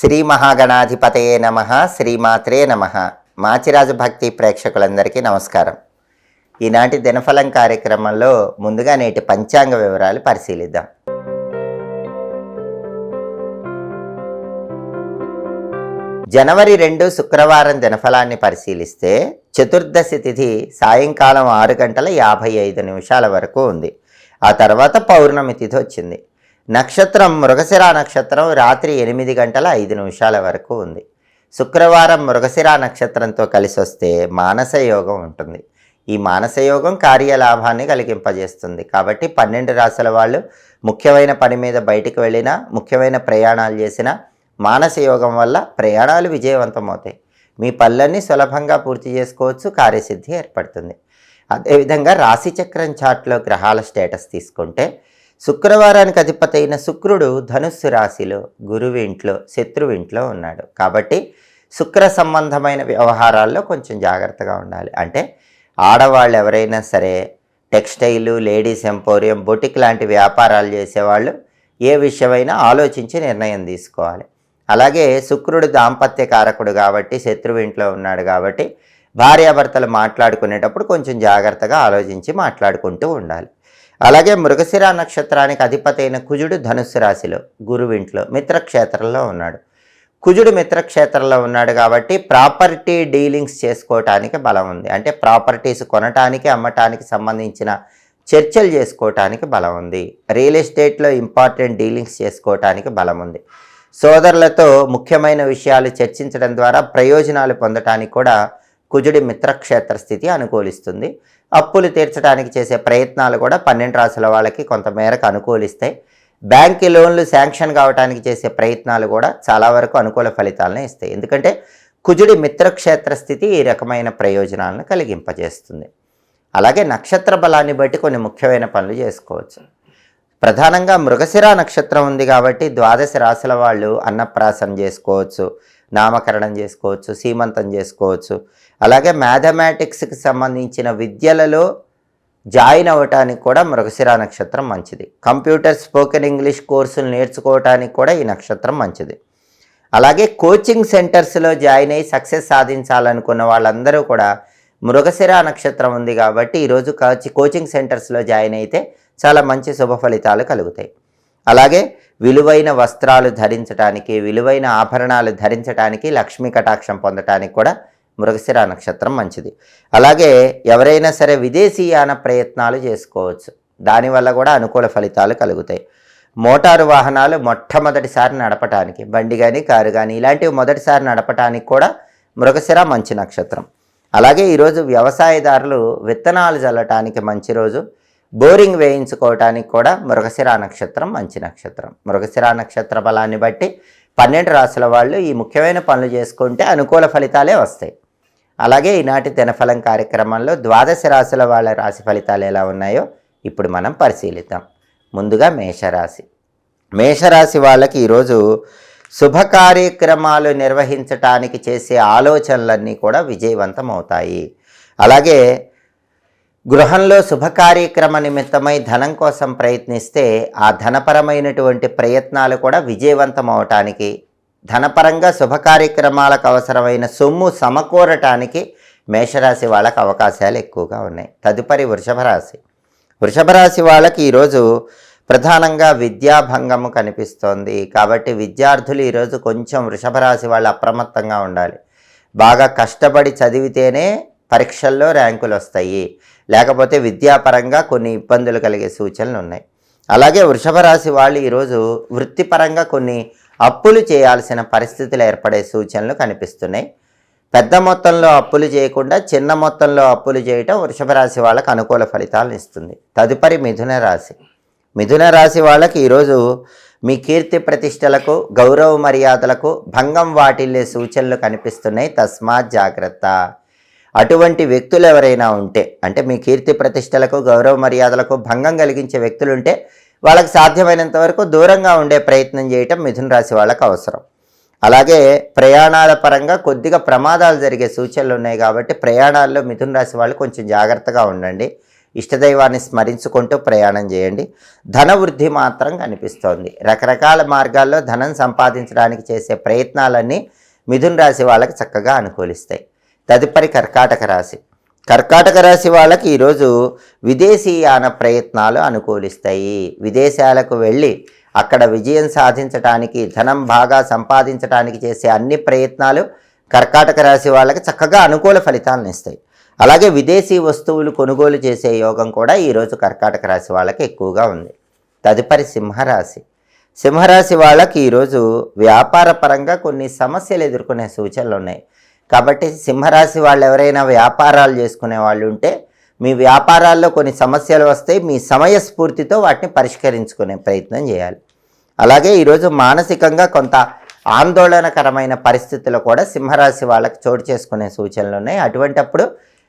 శ్రీ మహాగణాధిపతయే నమః. శ్రీమాత్రే నమః. మాచిరాజు భక్తి ప్రేక్షకులందరికీ నమస్కారం. ఈనాటి దినఫలం కార్యక్రమంలో ముందుగా నేటి పంచాంగ వివరాలు పరిశీలిద్దాం. జనవరి 2 శుక్రవారం దినఫలాన్ని పరిశీలిస్తే చతుర్దశి తిథి సాయంకాలం 6:55 వరకు ఉంది. ఆ తర్వాత పౌర్ణమి తిథి వచ్చింది. నక్షత్రం మృగశిర నక్షత్రం రాత్రి 8:05 వరకు ఉంది. శుక్రవారం మృగశిర నక్షత్రంతో కలిసి వస్తే మానస యోగం ఉంటుంది. ఈ మానస యోగం కార్యలాభాన్ని కలిగింపజేస్తుంది. కాబట్టి 12 రాశుల వాళ్ళు ముఖ్యమైన పని మీద బయటికి వెళ్ళినా, ముఖ్యమైన ప్రయాణాలు చేసినా మానస యోగం వల్ల ప్రయాణాలు విజయవంతమవుతాయి. మీ పనులన్నీ సులభంగా పూర్తి చేసుకోవచ్చు, కార్యసిద్ధి ఏర్పడుతుంది. అదేవిధంగా రాశిచక్రం చార్ట్లో గ్రహాల స్టేటస్ తీసుకుంటే శుక్రవారానికి అధిపతి అయిన శుక్రుడు ధనుస్సు రాశిలో, గురువు ఇంట్లో, శత్రువు ఇంట్లో ఉన్నాడు. కాబట్టి శుక్ర సంబంధమైన వ్యవహారాల్లో కొంచెం జాగ్రత్తగా ఉండాలి. అంటే ఆడవాళ్ళు ఎవరైనా సరే టెక్స్టైలు, లేడీస్ ఎంపోరియం, బొటిక్ లాంటి వ్యాపారాలు చేసేవాళ్ళు ఏ విషయమైనా ఆలోచించి నిర్ణయం తీసుకోవాలి. అలాగే శుక్రుడు దాంపత్య కారకుడు కాబట్టి శత్రువు ఇంట్లో ఉన్నాడు కాబట్టి భార్యాభర్తలు మాట్లాడుకునేటప్పుడు కొంచెం జాగ్రత్తగా ఆలోచించి మాట్లాడుకుంటూ ఉండాలి. అలాగే మృగశిర నక్షత్రానికి అధిపతి అయిన కుజుడు ధనుస్సు రాశిలో, గురువు ఇంట్లో, మిత్రక్షేత్రంలో ఉన్నాడు. కుజుడు మిత్రక్షేత్రంలో ఉన్నాడు కాబట్టి ప్రాపర్టీ డీలింగ్స్ చేసుకోవటానికి బలం ఉంది. అంటే ప్రాపర్టీస్ కొనటానికి, అమ్మటానికి సంబంధించిన చర్చలు చేసుకోవటానికి బలం ఉంది. రియల్ ఎస్టేట్లో ఇంపార్టెంట్ డీలింగ్స్ చేసుకోవటానికి బలం ఉంది. సోదరులతో ముఖ్యమైన విషయాలు చర్చించడం ద్వారా ప్రయోజనాలు పొందటానికి కూడా కుజుడి మిత్రక్షేత్ర స్థితి అనుకూలిస్తుంది. అప్పులు తీర్చడానికి చేసే ప్రయత్నాలు కూడా 12 రాశుల వాళ్ళకి కొంతమేరకు అనుకూలిస్తాయి. బ్యాంక్ లోన్లు శాంక్షన్ కావడానికి చేసే ప్రయత్నాలు కూడా చాలా వరకు అనుకూల ఫలితాలను ఇస్తాయి. ఎందుకంటే కుజుడి మిత్రక్షేత్ర స్థితి ఈ రకమైన ప్రయోజనాలను కలిగింపజేస్తుంది. అలాగే నక్షత్ర బలాన్ని బట్టి కొన్ని ముఖ్యమైన పనులు చేసుకోవచ్చు. ప్రధానంగా మృగశిర నక్షత్రం ఉంది కాబట్టి 12 రాశుల వాళ్ళు అన్నప్రాసన చేసుకోవచ్చు, నామకరణం చేసుకోవచ్చు, సీమంతం చేసుకోవచ్చు. అలాగే మ్యాథమెటిక్స్కి సంబంధించిన విద్యలలో జాయిన్ అవ్వటానికి కూడా మృగశిర నక్షత్రం మంచిది. కంప్యూటర్, స్పోకెన్ ఇంగ్లీష్ కోర్సులు నేర్చుకోవటానికి కూడా ఈ నక్షత్రం మంచిది. అలాగే కోచింగ్ సెంటర్స్లో జాయిన్ అయ్యి సక్సెస్ సాధించాలనుకున్న వాళ్ళందరూ కూడా మృగశిర నక్షత్రం ఉంది కాబట్టి ఈరోజు కోచింగ్ సెంటర్స్లో జాయిన్ అయితే చాలా మంచి శుభ ఫలితాలు కలుగుతాయి. అలాగే విలువైన వస్త్రాలు ధరించడానికి, విలువైన ఆభరణాలు ధరించడానికి, లక్ష్మీ కటాక్షం పొందటానికి కూడా మృగశిర నక్షత్రం మంచిది. అలాగే ఎవరైనా సరే విదేశీయాన ప్రయత్నాలు చేసుకోవచ్చు. దానివల్ల కూడా అనుకూల ఫలితాలు కలుగుతాయి. మోటారు వాహనాలు మొట్టమొదటిసారి నడపటానికి, బండి కానీ కారు కానీ ఇలాంటివి మొదటిసారి నడపటానికి కూడా మృగశిర మంచి నక్షత్రం. అలాగే ఈరోజు వ్యవసాయదారులు విత్తనాలు చల్లటానికి మంచి రోజు. బోరింగ్ వేయించుకోవటానికి కూడా మృగశిర నక్షత్రం మంచి నక్షత్రం. మృగశిర నక్షత్ర బలాన్ని బట్టి 12 రాశుల వాళ్ళు ఈ ముఖ్యమైన పనులు చేసుకుంటే అనుకూల ఫలితాలే వస్తాయి. అలాగే ఈనాటి దినఫలం కార్యక్రమంలో 12 రాశుల వాళ్ళ రాశి ఫలితాలు ఎలా ఉన్నాయో ఇప్పుడు మనం పరిశీలిద్దాం. ముందుగా మేషరాశి. మేషరాశి వాళ్ళకి ఈరోజు శుభ కార్యక్రమాలు నిర్వహించటానికి చేసే ఆలోచనలన్నీ కూడా విజయవంతం అవుతాయి. అలాగే గృహంలో శుభ కార్యక్రమ నిమిత్తమై ధనం కోసం ప్రయత్నిస్తే ఆ ధనపరమైనటువంటి ప్రయత్నాలు కూడా విజయవంతం అవటానికి, ధనపరంగా శుభ కార్యక్రమాలకు అవసరమైన సొమ్ము సమకూరటానికి మేషరాశి వాళ్ళకి అవకాశాలు ఎక్కువగా ఉన్నాయి. తదుపరి వృషభ రాశి. వృషభ రాశి వాళ్ళకి ఈరోజు ప్రధానంగా విద్యాభంగము కనిపిస్తోంది. కాబట్టి విద్యార్థులు ఈరోజు కొంచెం వృషభ రాశి వాళ్ళు అప్రమత్తంగా ఉండాలి. బాగా కష్టపడి చదివితేనే పరీక్షల్లో ర్యాంకులు వస్తాయి, లేకపోతే విద్యాపరంగా కొన్ని ఇబ్బందులు కలిగే సూచనలు ఉన్నాయి. అలాగే వృషభ రాశి వాళ్ళు ఈరోజు వృత్తిపరంగా కొన్ని అప్పులు చేయాల్సిన పరిస్థితులు ఏర్పడే సూచనలు కనిపిస్తున్నాయి. పెద్ద మొత్తంలో అప్పులు చేయకుండా చిన్న మొత్తంలో అప్పులు చేయటం వృషభ రాశి వాళ్ళకు అనుకూల ఫలితాలను ఇస్తుంది. తదుపరి మిథున రాశి. మిథున రాశి వాళ్ళకి ఈరోజు మీ కీర్తి ప్రతిష్టలకు, గౌరవ మర్యాదలకు భంగం వాటిల్లే సూచనలు కనిపిస్తున్నాయి. తస్మాత్ జాగ్రత్త. అటువంటి వ్యక్తులు ఎవరైనా ఉంటే, అంటే మీ కీర్తి ప్రతిష్టలకు, గౌరవ మర్యాదలకు భంగం కలిగించే వ్యక్తులు ఉంటే వాళ్ళకి సాధ్యమైనంత వరకు దూరంగా ఉండే ప్రయత్నం చేయటం మిథున రాశి వాళ్ళకు అవసరం. అలాగే ప్రయాణాల పరంగా కొద్దిగా ప్రమాదాలు జరిగే సూచనలు ఉన్నాయి కాబట్టి ప్రయాణాల్లో మిథున రాశి వాళ్ళు కొంచెం జాగ్రత్తగా ఉండండి. ఇష్టదైవాన్ని స్మరించుకుంటూ ప్రయాణం చేయండి. ధన వృద్ధి మాత్రం కనిపిస్తోంది. రకరకాల మార్గాల్లో ధనం సంపాదించడానికి చేసే ప్రయత్నాలన్నీ మిథున రాశి వాళ్ళకి చక్కగా అనుకూలిస్తాయి. తదుపరి కర్కాటక రాశి. కర్కాటక రాశి వాళ్ళకి ఈరోజు విదేశీయాన ప్రయత్నాలు అనుకూలిస్తాయి. విదేశాలకు వెళ్ళి అక్కడ విజయం సాధించడానికి, ధనం బాగా సంపాదించడానికి చేసే అన్ని ప్రయత్నాలు కర్కాటక రాశి వాళ్ళకి చక్కగా అనుకూల ఫలితాలను ఇస్తాయి. అలాగే విదేశీ వస్తువులు కొనుగోలు చేసే యోగం కూడా ఈరోజు కర్కాటక రాశి వాళ్ళకి ఎక్కువగా ఉంది. తదుపరి సింహరాశి. సింహరాశి వాళ్ళకి ఈరోజు వ్యాపార పరంగా కొన్ని సమస్యలు ఎదుర్కొనే సూచనలు ఉన్నాయి. కాబట్టి సింహరాశి వాళ్ళు ఎవరైనా వ్యాపారాలు చేసుకునే వాళ్ళు ఉంటే మీ వ్యాపారాల్లో కొన్ని సమస్యలు వస్తాయి. మీ సమయస్ఫూర్తితో వాటిని పరిష్కరించుకునే ప్రయత్నం చేయాలి. అలాగే ఈరోజు మానసికంగా కొంత ఆందోళనకరమైన పరిస్థితులు కూడా సింహరాశి వాళ్ళకి చోటు చేసుకునే సూచనలు ఉన్నాయి. అటువంటప్పుడు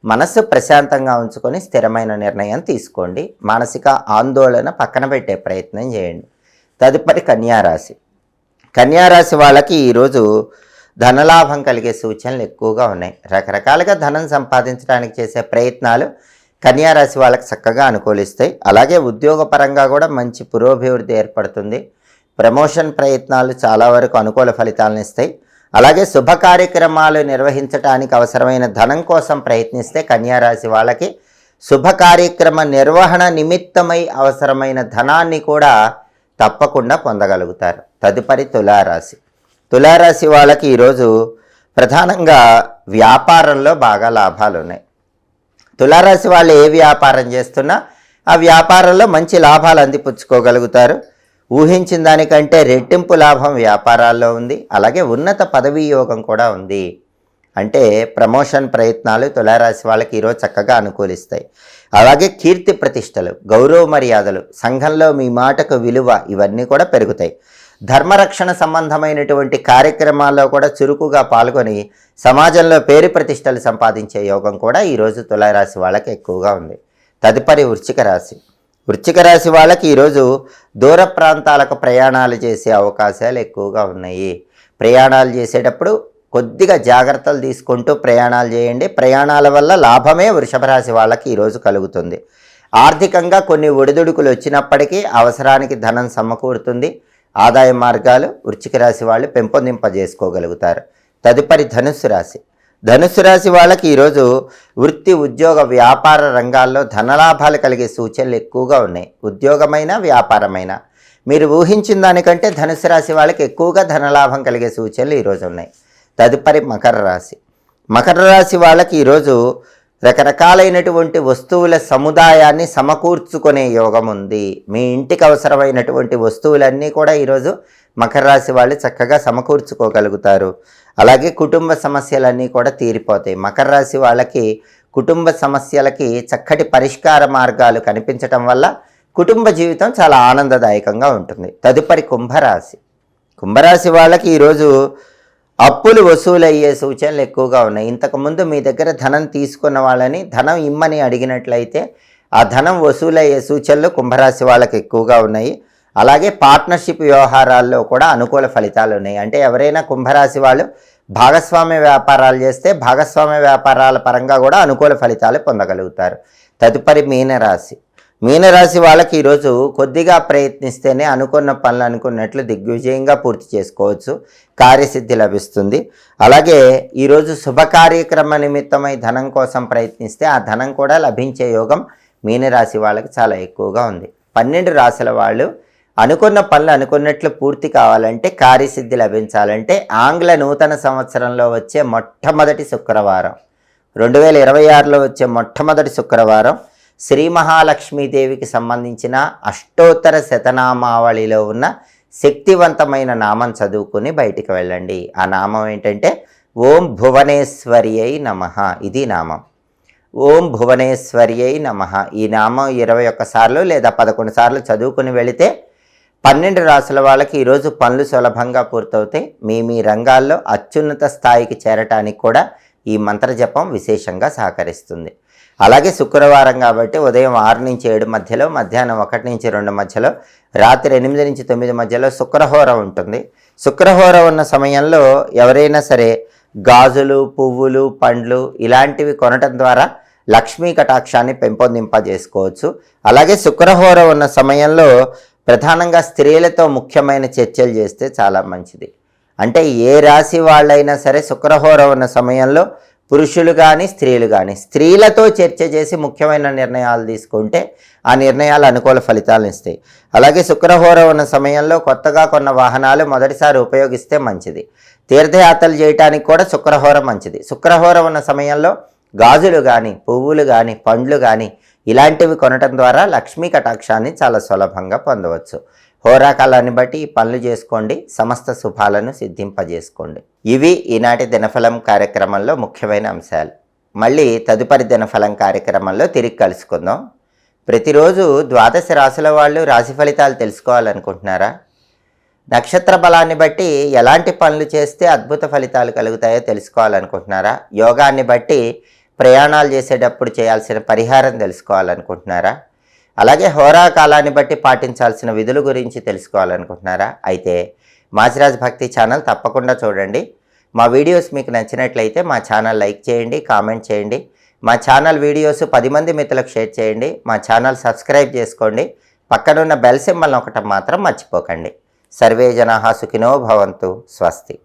మనస్సు ప్రశాంతంగా ఉంచుకొని స్థిరమైన నిర్ణయం తీసుకోండి. మానసిక ఆందోళన పక్కన పెట్టే ప్రయత్నం చేయండి. తదుపరి కన్యారాశి. కన్యారాశి వాళ్ళకి ఈరోజు ధనలాభం కలిగే సూచనలు ఎక్కువగా ఉన్నాయి. రకరకాలుగా ధనం సంపాదించడానికి చేసే ప్రయత్నాలు కన్యారాశి వాళ్ళకి చక్కగా అనుకూలిస్తాయి. అలాగే ఉద్యోగపరంగా కూడా మంచి పురోభివృద్ధి ఏర్పడుతుంది. ప్రమోషన్ ప్రయత్నాలు చాలా వరకు అనుకూల ఫలితాలను ఇస్తాయి. అలాగే శుభ కార్యక్రమాలు నిర్వహించడానికి అవసరమైన ధనం కోసం ప్రయత్నిస్తే కన్యారాశి వాళ్ళకి శుభ కార్యక్రమ నిర్వహణ నిమిత్తమై అవసరమైన ధనాన్ని కూడా తప్పకుండా పొందగలుగుతారు. తదుపరి తులారాశి. తులారాశి వాళ్ళకి ఈరోజు ప్రధానంగా వ్యాపారంలో బాగా లాభాలు ఉన్నాయి. తులారాశి వాళ్ళు ఏ వ్యాపారం చేస్తున్నా ఆ వ్యాపారంలో మంచి లాభాలు అందిపుచ్చుకోగలుగుతారు. ఊహించిన దానికంటే రెట్టింపు లాభం వ్యాపారాల్లో ఉంది. అలాగే ఉన్నత పదవీ యోగం కూడా ఉంది. అంటే ప్రమోషన్ ప్రయత్నాలు తులారాశి వాళ్ళకి ఈరోజు చక్కగా అనుకూలిస్తాయి. అలాగే కీర్తి ప్రతిష్టలు, గౌరవ మర్యాదలు, సంఘంలో మీ మాటకు విలువ ఇవన్నీ కూడా పెరుగుతాయి. ధర్మరక్షణ సంబంధమైనటువంటి కార్యక్రమాల్లో కూడా చురుకుగా పాల్గొని సమాజంలో పేరు ప్రతిష్టలు సంపాదించే యోగం కూడా ఈరోజు తులారాశి వాళ్ళకి ఎక్కువగా ఉంది. తదుపరి వృశ్చిక రాశి. వృశ్చిక రాశి వాళ్ళకి ఈరోజు దూర ప్రాంతాలకు ప్రయాణాలు చేసే అవకాశాలు ఎక్కువగా ఉన్నాయి. ప్రయాణాలు చేసేటప్పుడు కొద్దిగా జాగ్రత్తలు తీసుకుంటూ ప్రయాణాలు చేయండి. ప్రయాణాల వల్ల లాభమే వృషభ రాశి వాళ్ళకి ఈరోజు కలుగుతుంది. ఆర్థికంగా కొన్ని ఒడిదుడుకులు వచ్చినప్పటికీ అవసరానికి ధనం సమకూరుతుంది. ఆదాయ మార్గాలు వృశ్చిక రాశి వాళ్ళు పెంపొందింపజేసుకోగలుగుతారు. తదుపరి ధనుస్సు రాశి. ధనుస్సు రాశి వాళ్ళకి ఈరోజు వృత్తి, ఉద్యోగ, వ్యాపార రంగాల్లో ధనలాభాలు కలిగే సూచనలు ఎక్కువగా ఉన్నాయి. ఉద్యోగమైన, వ్యాపారమైన మీరు ఊహించిన దానికంటే ధనుస్సు రాశి వాళ్ళకి ఎక్కువగా ధనలాభం కలిగే సూచనలు ఈరోజు ఉన్నాయి. తదుపరి మకర రాశి. మకర రాశి వాళ్ళకి ఈరోజు రకరకాలైనటువంటి వస్తువుల సముదాయాన్ని సమకూర్చుకునే యోగం ఉంది. మీ ఇంటికి అవసరమైనటువంటి వస్తువులన్నీ కూడా ఈరోజు మకర రాశి వాళ్ళు చక్కగా సమకూర్చుకోగలుగుతారు. అలాగే కుటుంబ సమస్యలన్నీ కూడా తీరిపోతాయి. మకర రాశి వాళ్ళకి కుటుంబ సమస్యలకి చక్కటి పరిష్కార మార్గాలు కనిపించటం వల్ల కుటుంబ జీవితం చాలా ఆనందదాయకంగా ఉంటుంది. తదుపరి కుంభరాశి. కుంభరాశి వాళ్ళకి ఈరోజు అప్పులు వసూలయ్యే సూచనలు ఎక్కువగా ఉన్నాయి. ఇంతకుముందు మీ దగ్గర ధనం తీసుకున్న వాళ్ళని ధనం ఇమ్మని అడిగినట్లయితే ఆ ధనం వసూలయ్యే సూచనలు కుంభరాశి వాళ్ళకి ఎక్కువగా ఉన్నాయి. అలాగే పార్ట్నర్షిప్ వ్యవహారాల్లో కూడా అనుకూల ఫలితాలు ఉన్నాయి. అంటే ఎవరైనా కుంభరాశి వాళ్ళు భాగస్వామ్య వ్యాపారాలు చేస్తే భాగస్వామ్య వ్యాపారాల పరంగా కూడా అనుకూల ఫలితాలు పొందగలుగుతారు. తదుపరి మీనరాశి. మీనరాశి వాళ్ళకి ఈరోజు కొద్దిగా ప్రయత్నిస్తేనే అనుకున్న పనులు అనుకున్నట్లు దిగ్విజయంగా పూర్తి చేసుకోవచ్చు. కార్యసిద్ధి లభిస్తుంది. అలాగే ఈరోజు శుభ కార్యక్రమ నిమిత్తమై ధనం కోసం ప్రయత్నిస్తే ఆ ధనం కూడా లభించే యోగం మీనరాశి వాళ్ళకి చాలా ఎక్కువగా ఉంది. 12 రాశుల వాళ్ళు అనుకున్న పనులు అనుకున్నట్లు పూర్తి కావాలంటే, కార్యసిద్ధి లభించాలంటే ఆంగ్ల నూతన సంవత్సరంలో వచ్చే మొట్టమొదటి శుక్రవారం, 2026లో వచ్చే మొట్టమొదటి శుక్రవారం శ్రీ మహాలక్ష్మీదేవికి సంబంధించిన అష్టోత్తర శతనామావళిలో ఉన్న శక్తివంతమైన నామం చదువుకుని బయటికి వెళ్ళండి. ఆ నామం ఏంటంటే ఓం భువనేశ్వర్యై నమః. ఇది నామం. ఓం భువనేశ్వర్యై నమః. ఈ నామం 21 సార్లు లేదా 11 సార్లు చదువుకుని వెళితే 12 రాసుల వాళ్ళకి ఈరోజు పనులు సులభంగా పూర్తవుతాయి. మీ రంగాల్లో అత్యున్నత స్థాయికి చేరటానికి కూడా ఈ మంత్రజపం విశేషంగా సహకరిస్తుంది. అలాగే శుక్రవారం కాబట్టి ఉదయం 6 నుంచి 7 మధ్యలో, మధ్యాహ్నం 1 నుంచి 2 మధ్యలో, రాత్రి 8 నుంచి 9 మధ్యలో శుక్రహోర ఉంటుంది. శుక్రహోర ఉన్న సమయంలో ఎవరైనా సరే గాజులు, పువ్వులు, పండ్లు ఇలాంటివి కొనటం ద్వారా లక్ష్మీ కటాక్షాన్ని పెంపొందింపజేసుకోవచ్చు. అలాగే శుక్రహోర ఉన్న సమయంలో ప్రధానంగా స్త్రీలతో ముఖ్యమైన చర్చలు చేస్తే చాలా మంచిది. అంటే ఏ రాశి వాళ్ళైనా సరే శుక్రహోర ఉన్న సమయంలో పురుషులు కానీ స్త్రీలు కానీ స్త్రీలతో చర్చ చేసి ముఖ్యమైన నిర్ణయాలు తీసుకుంటే ఆ నిర్ణయాలు అనుకూల ఫలితాలను ఇస్తాయి. అలాగే శుక్రహోర ఉన్న సమయంలో కొత్తగా కొన్న వాహనాలు మొదటిసారి ఉపయోగిస్తే మంచిది. తీర్థయాత్రలు చేయడానికి కూడా శుక్రహోర మంచిది. శుక్రహోర ఉన్న సమయంలో గాజులు కానీ పువ్వులు కానీ పండ్లు కానీ ఇలాంటివి కొనటం ద్వారా లక్ష్మీ కటాక్షాన్ని చాలా సులభంగా పొందవచ్చు. హోరాకాలాన్ని బట్టి ఈ పనులు చేసుకోండి, సమస్త శుభాలను సిద్ధింపజేసుకోండి. ఇవి ఈనాటి దినఫలం కార్యక్రమంలో ముఖ్యమైన అంశాలు. మళ్ళీ తదుపరి దినఫలం కార్యక్రమంలో తిరిగి కలుసుకుందాం. ప్రతిరోజు ద్వాదశ రాశుల వాళ్ళు రాశి ఫలితాలు తెలుసుకోవాలనుకుంటున్నారా? నక్షత్ర బలాన్ని బట్టి ఎలాంటి పనులు చేస్తే అద్భుత ఫలితాలు కలుగుతాయో తెలుసుకోవాలనుకుంటున్నారా? యోగాన్ని బట్టి ప్రయాణాలు చేసేటప్పుడు చేయాల్సిన పరిహారం తెలుసుకోవాలనుకుంటున్నారా? అలాగే హోరా కాలాన్ని బట్టి పాటించాల్సిన విధుల గురించి తెలుసుకోవాలనుకుంటున్నారా? అయితే మాచిరాజ్ భక్తి ఛానల్ తప్పకుండా చూడండి. మా వీడియోస్ మీకు నచ్చినట్లయితే మా ఛానల్ లైక్ చేయండి, కామెంట్ చేయండి. మా ఛానల్ వీడియోస్ 10 మంది మిత్రులకు షేర్ చేయండి. మా ఛానల్ సబ్స్క్రైబ్ చేసుకోండి. పక్కనున్న బెల్ సింబల్ నొక్కటం మాత్రం మర్చిపోకండి. సర్వే జనాః సుఖినో భవంతు. స్వస్తి.